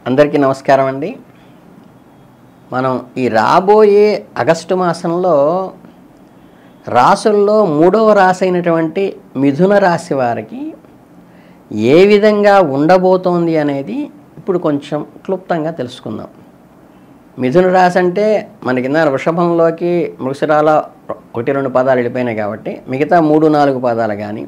అందరికీ నమస్కారం అండి. మనం ఈ రాబోయే ఆగస్టు మాసంలో రాసుల్లో 3వ రాశి అయినటువంటి మిథున రాశి వారికి ఏ విధంగా ఉండబోతోంది అనేది ఇప్పుడు కొంచెం క్లుప్తంగా తెలుసుకుందాం. మిథున రాశి అంటే మన కింద వృషభంలోకి మృగశిరాల 1-2 పాదాలు వెళ్ళిపోయినాయి కాబట్టి మిగతా 3-4 పాదాలు కానీ,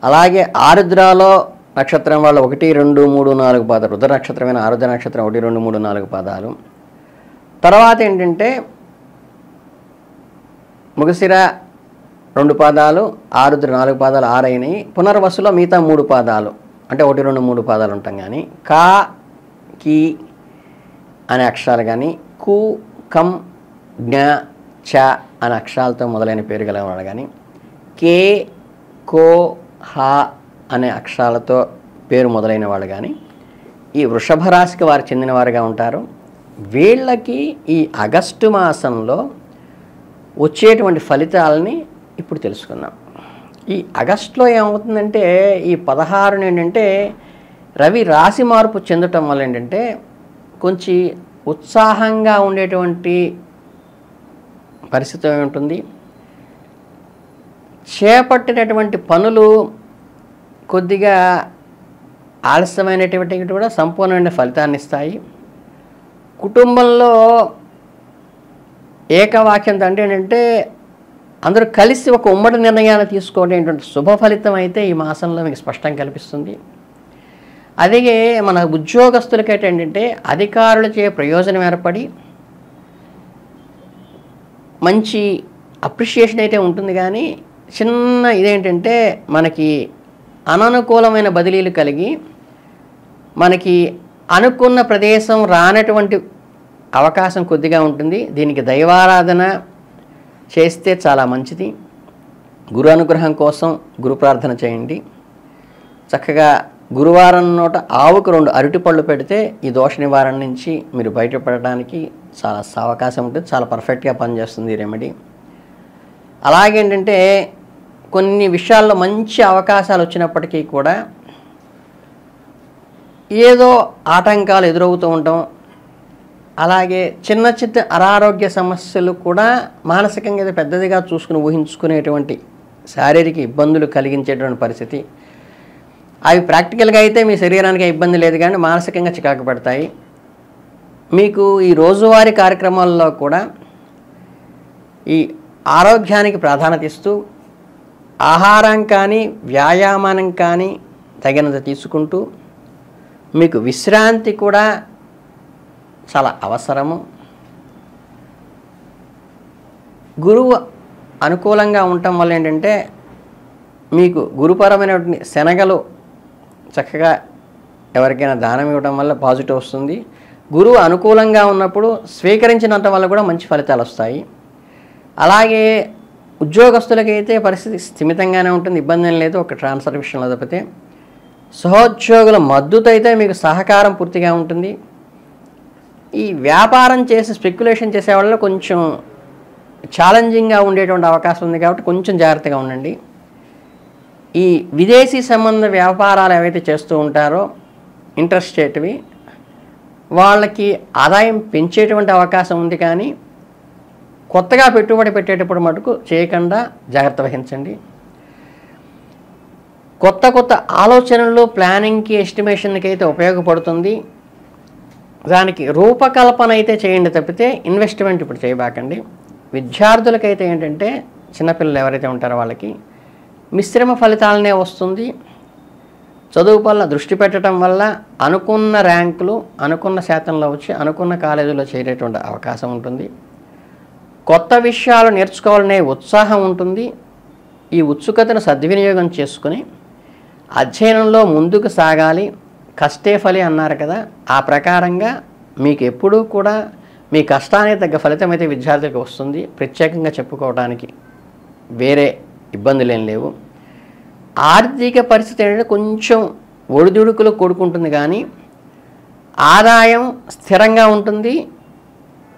అలాగే ఆరుద్రాలో నక్షత్రం వాళ్ళ 1, 2, 3, 4 పాదాలు, రుద్ర నక్షత్రమైన ఆరుద్ర నక్షత్రం 1, 2, 3, 4 పాదాలు. తర్వాత ఏంటంటే మృగశిర 2 పాదాలు, ఆరుద్ర 4 పాదాలు 6 అయినాయి. పునర్వసులో మిగతా 3 పాదాలు అంటే 1, 2, 3 పాదాలు ఉంటాం. కానీ కా, కి అనే అక్షరాలు కానీ, కు, కం, జ్ఞ, చ అనే అక్షరాలతో మొదలైన పేరు గలవాడు కానీ, కే, కో, హ అనే అక్షరాలతో పేరు మొదలైన వాళ్ళు కానీ ఈ వృషభ రాశికి వారు చెందినవారుగా ఉంటారు. వీళ్ళకి ఈ ఆగస్టు మాసంలో వచ్చేటువంటి ఫలితాలని ఇప్పుడు తెలుసుకుందాం. ఈ ఆగస్టులో ఏమవుతుందంటే ఈ 16 ఏంటంటే రవి రాశి మార్పు చెందటం వల్ల ఏంటంటే కొంచెం ఉత్సాహంగా ఉండేటువంటి పరిస్థితి ఉంటుంది. చేపట్టినటువంటి పనులు కొద్దిగా ఆలస్యమైనటువంటి కూడా సంపూర్ణమైన ఫలితాన్ని ఇస్తాయి. కుటుంబంలో ఏకవాక్యంతో అంటే ఏంటంటే అందరూ కలిసి ఒక ఉమ్మడి నిర్ణయాన్ని తీసుకోవడం శుభ ఫలితం అయితే ఈ మాసంలో మీకు స్పష్టంగా కనిపిస్తుంది. అలాగే మన ఉద్యోగస్తులకైతే ఏంటంటే అధికారులచే ప్రయోజనం ఏర్పడి మంచి అప్రిషియేషన్ అయితే ఉంటుంది. కానీ చిన్న ఇదేంటంటే మనకి అననుకూలమైన బదిలీలు కలిగి మనకి అనుకున్న ప్రదేశం రానటువంటి అవకాశం కొద్దిగా ఉంటుంది. దీనికి దైవారాధన చేస్తే చాలా మంచిది. గురు అనుగ్రహం కోసం గురు ప్రార్థన చేయండి. చక్కగా గురువారం నోట ఆవుకు 2 అరటిపళ్ళు పెడితే ఈ దోష నివారణ నుంచి మీరు బయటపడడానికి చాలా అవకాశం ఉంటుంది. చాలా పర్ఫెక్ట్గా పనిచేస్తుంది ఈ రెమెడీ. అలాగేంటంటే కొన్ని విషయాల్లో మంచి అవకాశాలు వచ్చినప్పటికీ కూడా ఏదో ఆటంకాలు ఎదురవుతూ ఉంటాం. అలాగే చిన్న చిన్న అనారోగ్య సమస్యలు కూడా మానసికంగా ఏదో పెద్దదిగా చూసుకుని ఊహించుకునేటువంటి శారీరక ఇబ్బందులు కలిగించేటువంటి పరిస్థితి. అవి ప్రాక్టికల్గా అయితే మీ శరీరానికి ఇబ్బంది లేదు, కానీ మానసికంగా చికాకు పడతాయి. మీకు ఈ రోజువారీ కార్యక్రమాల్లో కూడా ఈ ఆరోగ్యానికి ప్రాధాన్యత ఇస్తూ ఆహారం కానీ వ్యాయామం కానీ తగినంత తీసుకుంటూ మీకు విశ్రాంతి కూడా చాలా అవసరము. గురువు అనుకూలంగా ఉండటం వల్ల ఏంటంటే మీకు గురుపరమైనటువంటి శనగలు చక్కగా ఎవరికైనా దానం ఇవ్వడం వల్ల పాజిటివ్ వస్తుంది. గురువు అనుకూలంగా ఉన్నప్పుడు స్వీకరించినంత వల్ల కూడా మంచి ఫలితాలు వస్తాయి. అలాగే ఉద్యోగస్తులకైతే పరిస్థితి స్థిమితంగానే ఉంటుంది, ఇబ్బంది ఏం లేదు. ఒక ట్రాన్స్ఫర్ విషయంలో తప్పితే సహోద్యోగుల మద్దతు అయితే మీకు సహకారం పూర్తిగా ఉంటుంది. ఈ వ్యాపారం చేసి స్పెక్యులేషన్ చేసే వాళ్ళలో కొంచెం ఛాలెంజింగ్గా ఉండేటువంటి అవకాశం ఉంది కాబట్టి కొంచెం జాగ్రత్తగా ఉండండి. ఈ విదేశీ సంబంధ వ్యాపారాలు ఏవైతే చేస్తూ ఉంటారో ఇంటర్స్టేట్వి వాళ్ళకి ఆదాయం పెంచేటువంటి అవకాశం ఉంది. కానీ కొత్తగా పెట్టుబడి పెట్టేటప్పుడు మటుకు చేయకుండా జాగ్రత్త వహించండి. కొత్త ఆలోచనలు ప్లానింగ్కి ఎస్టిమేషన్కి అయితే ఉపయోగపడుతుంది. దానికి రూపకల్పన అయితే చేయండి తప్పితే ఇన్వెస్ట్మెంట్ ఇప్పుడు చేయబాకండి. విద్యార్థులకైతే ఏంటంటే చిన్నపిల్లలు ఎవరైతే ఉంటారో వాళ్ళకి మిశ్రమ ఫలితాలనే వస్తుంది. చదువు వల్ల దృష్టి పెట్టడం వల్ల అనుకున్న ర్యాంకులు అనుకున్న శాతంలో వచ్చి అనుకున్న కాలేజీలో చేరేటువంటి అవకాశం ఉంటుంది. కొత్త విషయాలు నేర్చుకోవాలనే ఉత్సాహం ఉంటుంది. ఈ ఉత్సుకతను సద్వినియోగం చేసుకుని అధ్యయనంలో ముందుకు సాగాలి. కష్టే ఫలి అన్నారు కదా, ఆ ప్రకారంగా మీకు ఎప్పుడూ కూడా మీ కష్టానికి తగ్గ ఫలితం అయితే విద్యార్థులకు వస్తుంది. ప్రత్యేకంగా చెప్పుకోవడానికి వేరే ఇబ్బందులు ఏం లేవు. ఆర్థిక పరిస్థితి ఏంటంటే కొంచెం ఒడిదుడుకులు కూడుకుంటుంది, కానీ ఆదాయం స్థిరంగా ఉంటుంది.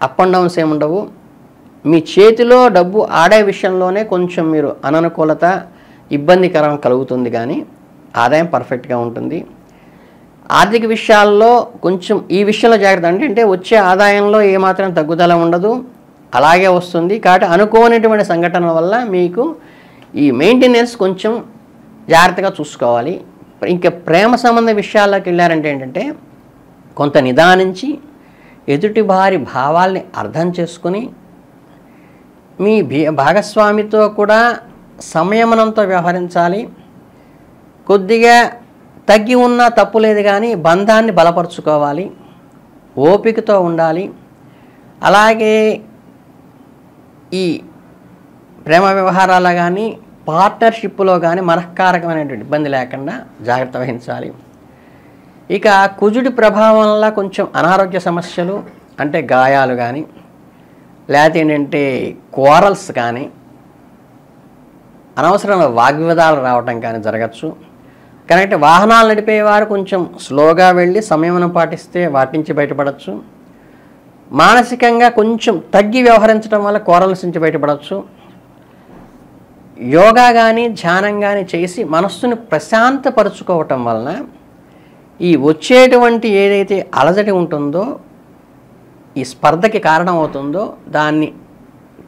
అప్ అండ్ డౌన్స్ ఏమి ఉండవు. మీ చేతిలో డబ్బు ఆడే విషయంలోనే కొంచెం మీరు అననుకూలత ఇబ్బందికరం కలుగుతుంది, కానీ ఆదాయం పర్ఫెక్ట్గా ఉంటుంది. ఆర్థిక విషయాల్లో కొంచెం ఈ విషయంలో జాగ్రత్త, అంటే వచ్చే ఆదాయంలో ఏమాత్రం తగ్గుదల ఉండదు, అలాగే వస్తుంది. కాబట్టి అనుకోనటువంటి సంఘటనల వల్ల మీకు ఈ మెయింటెనెన్స్ కొంచెం జాగ్రత్తగా చూసుకోవాలి. ఇంకా ప్రేమ సంబంధ విషయాల్లోకి వెళ్ళారంటే ఏంటంటే కొంత నిదానించి ఎదుటి వారి భావాల్ని అర్థం చేసుకుని మీ భాగస్వామితో కూడా సంయమనంతో వ్యవహరించాలి. కొద్దిగా తగ్గి ఉన్నా తప్పు లేదు, కానీ బంధాన్ని బలపరుచుకోవాలి, ఓపికతో ఉండాలి. అలాగే ఈ ప్రేమ వ్యవహారాల్లో కానీ పార్ట్నర్షిప్లో కానీ మనఃకారకమైనటువంటి ఇబ్బంది లేకుండా జాగ్రత్త వహించాలి. ఇక కుజుడి ప్రభావం వల్ల కొంచెం అనారోగ్య సమస్యలు, అంటే గాయాలు కానీ లేకపోతే ఏంటంటే క్వారల్స్ కానీ అనవసరమైన వాగ్వివాదాలు రావటం కానీ జరగచ్చు. కానీ వాహనాలు నడిపేవారు కొంచెం స్లోగా వెళ్ళి సంయమనం పాటిస్తే వాటి నుంచి బయటపడవచ్చు. మానసికంగా కొంచెం తగ్గి వ్యవహరించడం వల్ల క్వారల్స్ నుంచి బయటపడవచ్చు. యోగా కానీ ధ్యానం కానీ చేసి మనస్సును ప్రశాంతపరుచుకోవటం వలన ఈ వచ్చేటువంటి ఏదైతే అలజడి ఉంటుందో, ఈ స్పర్ధకి కారణం అవుతుందో, దాన్ని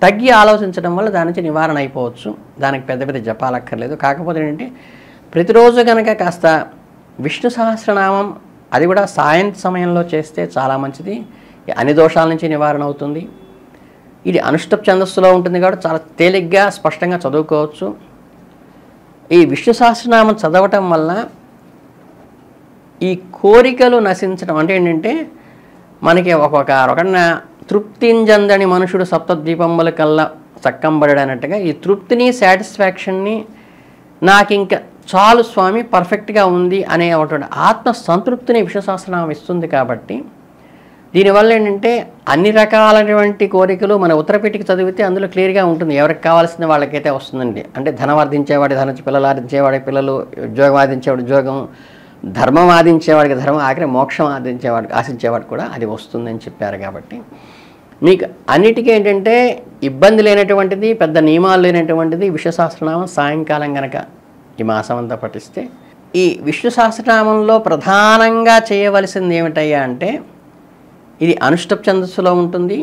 తగ్గి ఆలోచించడం వల్ల దాని నుంచి నివారణ అయిపోవచ్చు. దానికి పెద్ద పెద్ద జపాలక్కర్లేదు. కాకపోతే ఏంటంటే ప్రతిరోజు కనుక కాస్త విష్ణు సహస్రనామం, అది కూడా సాయంత్రం సమయంలో చేస్తే చాలా మంచిది. అన్ని దోషాల నుంచి నివారణ అవుతుంది. ఇది అనుష్టప్ ఛందస్సులో ఉంటుంది కాబట్టి చాలా తేలిగ్గా స్పష్టంగా చదువుకోవచ్చు. ఈ విష్ణు సహస్రనామం చదవటం వల్ల ఈ కోరికలు నశించడం, అంటే ఏంటంటే మనకి ఒకన తృప్తింజందని మనుషుడు సప్తద్వీపముల కల్లా చక్కంబడడు అన్నట్టుగా ఈ తృప్తిని, సాటిస్ఫాక్షన్ని నాకు ఇంకా చాలు స్వామి, పర్ఫెక్ట్గా ఉంది అనే ఒకటి ఆత్మ సంతృప్తిని విష్ణు సహస్రనామం ఇస్తుంది. కాబట్టి దీనివల్ల ఏంటంటే అన్ని రకాలైనటువంటి కోరికలు మన ఉత్తరపీఠిక చదివితే అందులో క్లియర్గా ఉంటుంది. ఎవరికి కావాల్సిన వాళ్ళకైతే వస్తుందండి. అంటే ధనం ఆర్జించేవాడి ధనం, పిల్లలు ఆర్జించేవాడి పిల్లలు, ఉద్యోగం ఆర్జించేవాడు ఉద్యోగం, ధర్మం ఆదించేవాడికి ధర్మం, ఆఖరి మోక్షం ఆశించేవాడు కూడా అది వస్తుందని చెప్పారు. కాబట్టి మీకు అన్నిటికీ ఏంటంటే ఇబ్బంది లేనటువంటిది, పెద్ద నియమాలు లేనటువంటిది విష్ణు సహస్రనామం సాయంకాలం కనుక ఈ మాసం అంతా పఠిస్తే. ఈ విష్ణు సహస్రనామంలో ప్రధానంగా చేయవలసింది ఏమిటయ్యా అంటే ఇది అనుష్టప్ ఛందస్సులో ఉంటుంది.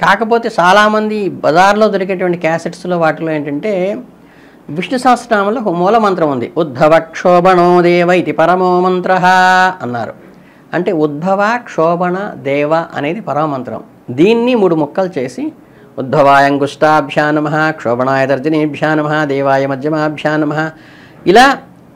కాకపోతే చాలామంది బజార్లో దొరికేటువంటి క్యాసెట్స్లో వాటిలో ఏంటంటే విష్ణు సహస్రనామంలో మూల మంత్రం ఉంది. ఉద్భవ క్షోభణో దేవ ఇది పరమో మంత్ర అన్నారు. అంటే ఉద్భవ క్షోభణ దేవ అనేది పరమమంత్రం. దీన్ని 3 ముక్కలు చేసి ఉద్భవాయ అంగుష్టాభ్యా నమః, క్షోభణాయ తర్జనీభ్యా నమః, దేవాయ మధ్యమాభ్యా నమః, ఇలా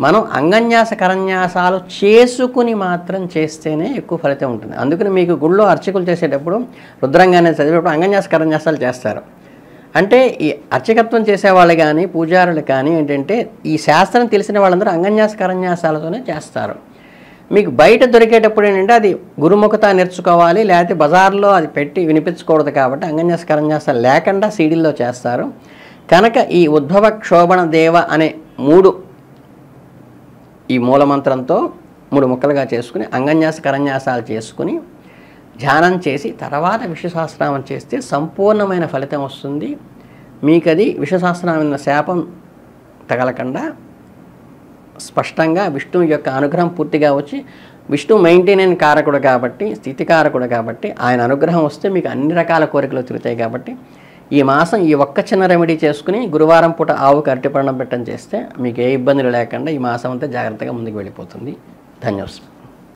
మనం అంగన్యాస కరన్యాసాలు చేసుకుని మాత్రం చేస్తేనే ఎక్కువ ఫలితం ఉంటుంది. అందుకని మీకు గుళ్ళో అర్చకులు చేసేటప్పుడు రుద్రంగానే చదివేటప్పుడు అంగన్యాస కరన్యాసాలు చేస్తారు. అంటే ఈ అర్చకత్వం చేసేవాళ్ళు కానీ పూజారులు కానీ ఏంటంటే ఈ శాస్త్రం తెలిసిన వాళ్ళందరూ అంగన్యాస కరన్యాసాలతోనే చేస్తారు. మీకు బయట దొరికేటప్పుడు ఏంటంటే అది గురుముఖత నేర్చుకోవాలి, లేకపోతే బజార్లో అది పెట్టి వినిపించకూడదు. కాబట్టి అంగన్యాస కరన్యాసాలు లేకుండా సీడీల్లో చేస్తారు. కనుక ఈ ఉద్భవ క్షోభణ దేవ అనే 3 ఈ మూలమంత్రంతో 3 ముక్కలుగా చేసుకుని అంగన్యాస కరన్యాసాలు చేసుకుని ధ్యానం చేసి తర్వాత విష్ణు సహస్రనామం చేస్తే సంపూర్ణమైన ఫలితం వస్తుంది. మీకు అది విష్ణు సహస్రనామం శాపం తగలకుండా స్పష్టంగా విష్ణువు యొక్క అనుగ్రహం పూర్తిగా వచ్చి, విష్ణు మెయింటెనెన్స్ కారకుడు కాబట్టి, స్థితికారకుడు కాబట్టి ఆయన అనుగ్రహం వస్తే మీకు అన్ని రకాల కోరికలు తిరుగుతాయి. కాబట్టి ఈ మాసం ఈ ఒక్క చిన్న రెమెడీ చేసుకుని గురువారం పూట ఆవుకు అరటిపండం పెట్టడం చేస్తే మీకు ఏ ఇబ్బందులు లేకుండా ఈ మాసం అంతా జాగ్రత్తగా ముందుకు వెళ్ళిపోతుంది. ధన్యవాదాలు.